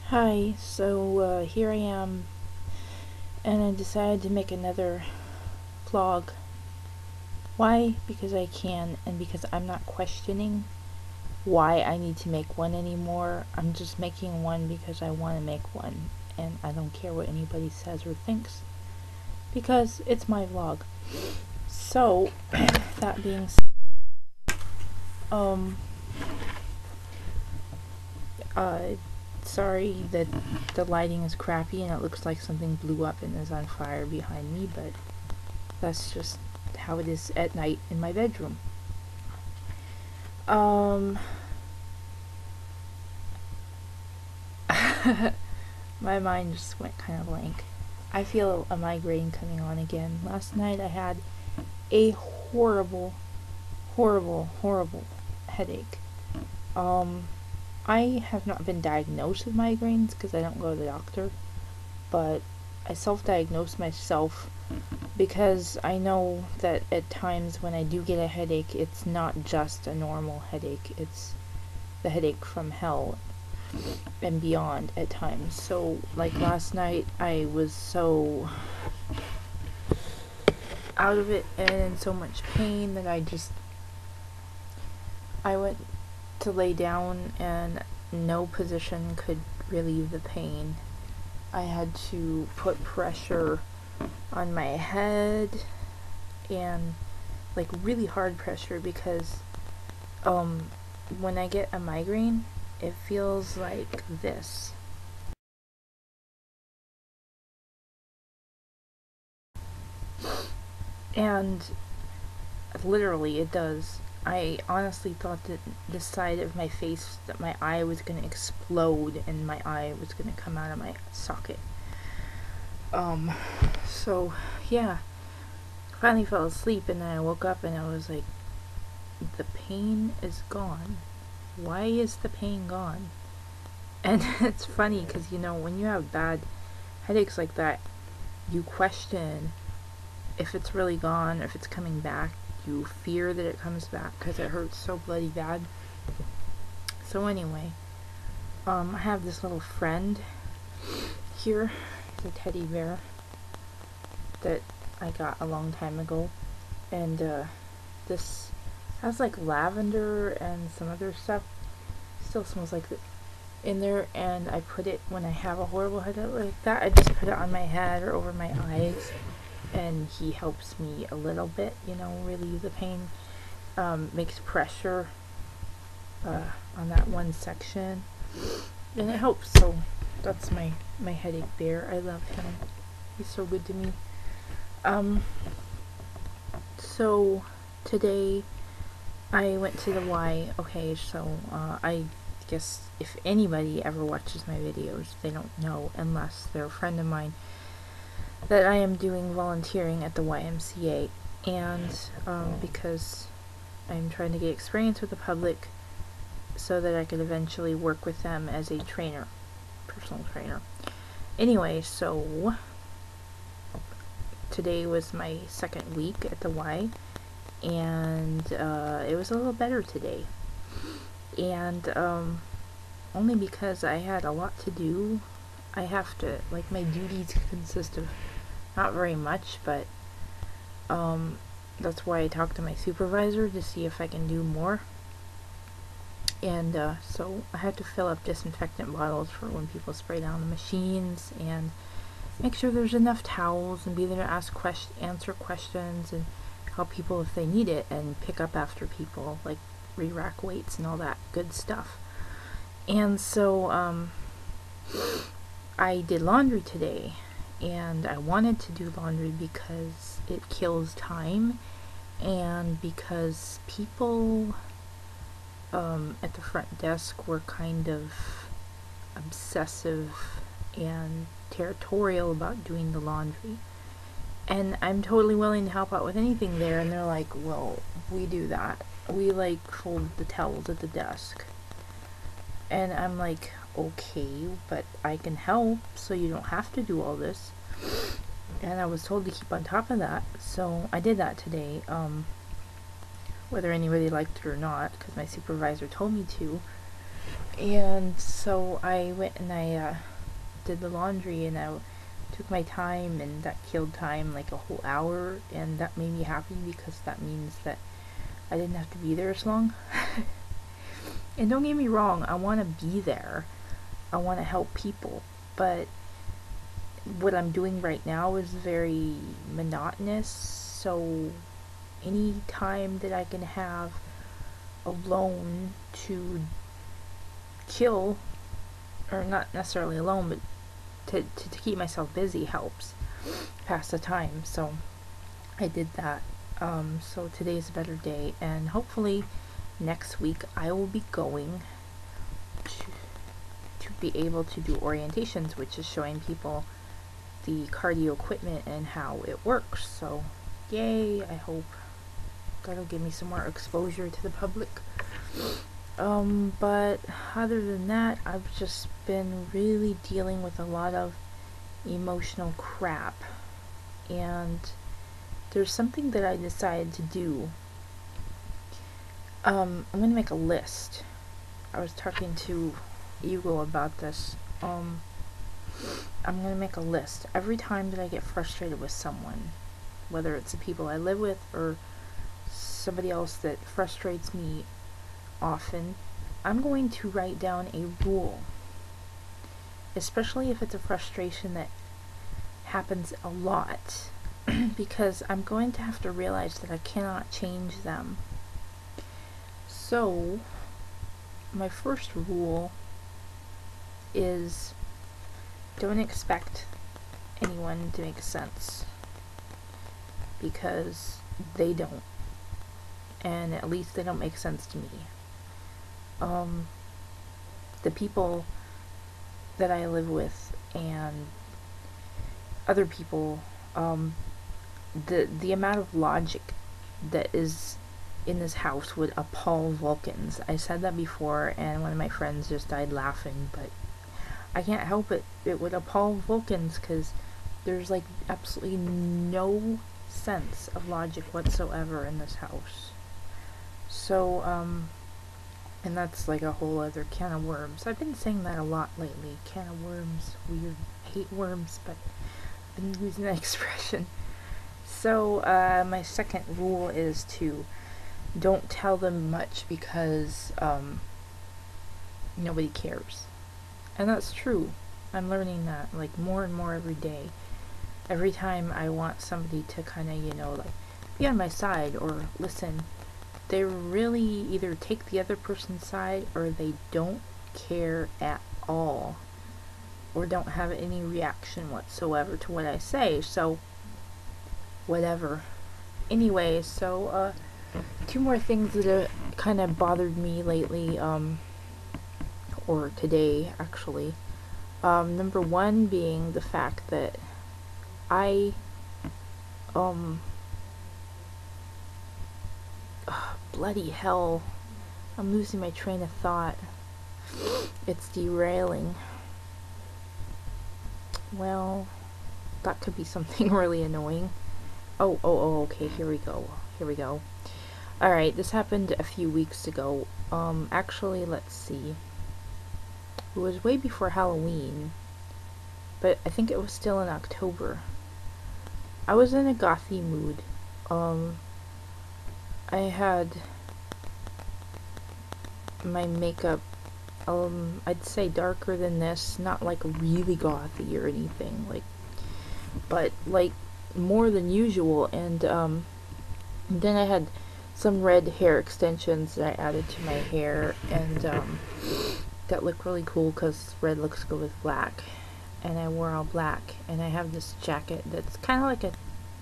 Hi, so here I am, and I decided to make another vlog. Why? Because I can, and because I'm not questioning why I need to make one anymore. I'm just making one because I want to make one, and I don't care what anybody says or thinks, because it's my vlog. So, that being said, um, sorry that the lighting is crappy and it looks like something blew up and is on fire behind me, but that's just how it is at night in my bedroom. My mind just went kind of blank. I feel a migraine coming on again. Last night I had a horrible headache. I have not been diagnosed with migraines because I don't go to the doctor, but I self-diagnose myself because I know that at times when I do get a headache, it's not just a normal headache, it's the headache from hell and beyond at times. So, like last night, I was so out of it and in so much pain that I went to lay down and no position could relieve the pain. I had to put pressure on my head and like really hard pressure because when I get a migraine it feels like this. And literally it does. I honestly thought that this side of my face, that my eye was gonna explode and my eye was gonna come out of my socket. So yeah, finally fell asleep and then I woke up and I was like, the pain is gone. Why is the pain gone? And it's funny because, you know, when you have bad headaches like that, you question if it's really gone or if it's coming back. You fear that it comes back because it hurts so bloody bad. So anyway, I have this little friend here. He's a teddy bear that I got a long time ago, and this has like lavender and some other stuff. Still smells like it in there, and I put it when I have a horrible headache like that. I just put it on my head or over my eyes, and he helps me a little bit, you know, relieve the pain. Makes pressure on that one section, and it helps. So that's my headache bear. I love him. He's so good to me. So today I went to the Y. Okay, so I guess if anybody ever watches my videos, they don't know, unless they're a friend of mine, that I am doing volunteering at the YMCA, and because I'm trying to get experience with the public so that I could eventually work with them as a trainer, personal trainer. Anyway, so today was my second week at the Y, and it was a little better today. And only because I had a lot to do. I have to, like, my duties consist of not very much, but that's why I talked to my supervisor to see if I can do more. And so I had to fill up disinfectant bottles for when people spray down the machines, and make sure there's enough towels, and be there to answer questions and help people if they need it, and pick up after people, like re-rack weights and all that good stuff. And so I did laundry today, and I wanted to do laundry because it kills time, and because people at the front desk were kind of obsessive and territorial about doing the laundry. And I'm totally willing to help out with anything there, and they're like, well, we do that. We like fold the towels at the desk. And I'm like, okay, but I can help, so you don't have to do all this. And I was told to keep on top of that, so I did that today, whether anybody liked it or not, because my supervisor told me to. And so I went and I did the laundry, and I took my time, and that killed time, like a whole hour, and that made me happy because that means that I didn't have to be there as long. And don't get me wrong, I want to be there. I want to help people, but what I'm doing right now is very monotonous, so any time that I can have alone to kill, or not necessarily alone, but to keep myself busy helps pass the time. So I did that. So today's a better day, and hopefully next week I will be going to be able to do orientations, which is showing people the cardio equipment and how it works. So yay, I hope that'll give me some more exposure to the public. But other than that, I've just been really dealing with a lot of emotional crap, and there's something that I decided to do. I'm gonna make a list. I was talking to Hugo about this. I'm gonna make a list. Every time that I get frustrated with someone, whether it's the people I live with or somebody else that frustrates me often, I'm going to write down a rule. Especially if it's a frustration that happens a lot, because I'm going to have to realize that I cannot change them. So, my first rule is don't expect anyone to make sense, because they don't, and at least they don't make sense to me. The people that I live with and other people, the amount of logic that is in this house would appall Vulcans. I said that before, and one of my friends just died laughing, but I can't help it. It would appall Vulcans, because there's like absolutely no sense of logic whatsoever in this house. So, and that's like a whole other can of worms. I've been saying that a lot lately. Can of worms. Weird. I hate worms, but I've been using that expression. So, my second rule is to don't tell them much, because nobody cares. And that's true. I'm learning that, like, more and more every day. Every time I want somebody to kind of, like, be on my side or listen, they really either take the other person's side or they don't care at all, or don't have any reaction whatsoever to what I say. So, whatever. Anyway, so, two more things that have kind of bothered me lately, or today, actually. Number one being the fact that I, bloody hell, I'm losing my train of thought. It's derailing. Well, that could be something really annoying. Okay, here we go. Alright, this happened a few weeks ago. Actually, let's see. It was way before Halloween, but I think it was still in October. I was in a gothy mood. I had my makeup, I'd say darker than this, not like really gothy or anything, like, but like more than usual, and then I had some red hair extensions that I added to my hair, and that look really cool because red looks good with black, and I wore all black, and I have this jacket that's kind of like a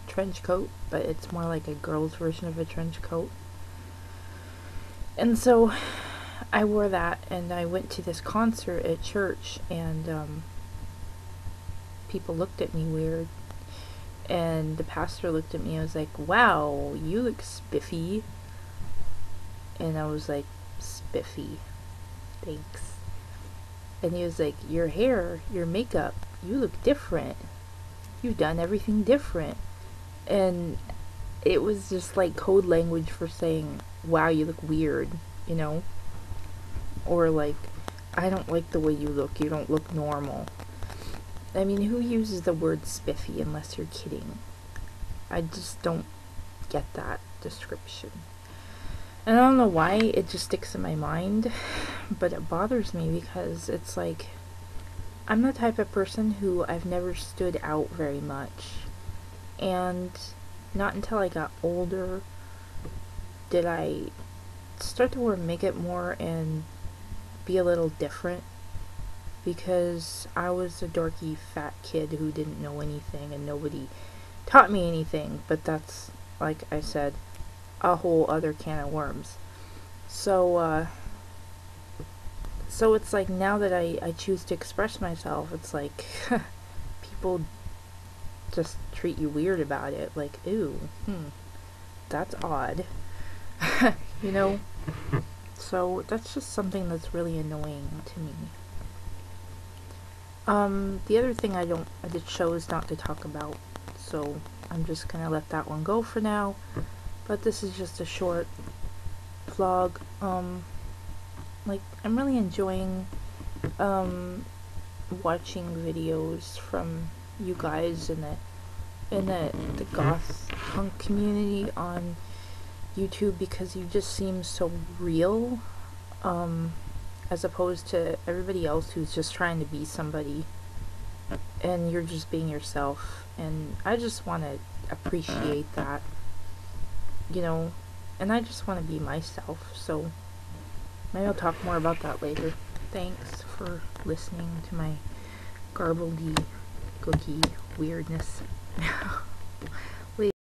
trench coat, but it's more like a girl's version of a trench coat. And so I wore that, and I went to this concert at church, and people looked at me weird, and the pastor looked at me and was like, "Wow, you look spiffy." And I was like, "Spiffy, thanks." And he was like, "Your hair, your makeup, you look different. You've done everything different." And it was just like code language for saying, "Wow, you look weird," Or like, I don't like the way you look. You don't look normal. I mean, who uses the word spiffy unless you're kidding? I just don't get that description. And I don't know why it just sticks in my mind, but it bothers me because it's like, I'm the type of person who I've never stood out very much. And not until I got older did I start to wear makeup more and be a little different, because I was a dorky fat kid who didn't know anything and nobody taught me anything, but that's, like I said, a whole other can of worms. So it's like, now that I choose to express myself, it's like people just treat you weird about it, like, ew, that's odd. You know? So that's just something that's really annoying to me. The other thing I did chose not to talk about, so I'm just gonna let that one go for now. But this is just a short vlog. Like, I'm really enjoying watching videos from you guys in the goth punk community on YouTube, because you just seem so real, as opposed to everybody else who's just trying to be somebody, and you're just being yourself. And I just want to appreciate that, you know, and I just want to be myself. So maybe I'll talk more about that later. Thanks for listening to my garbledy gooky weirdness.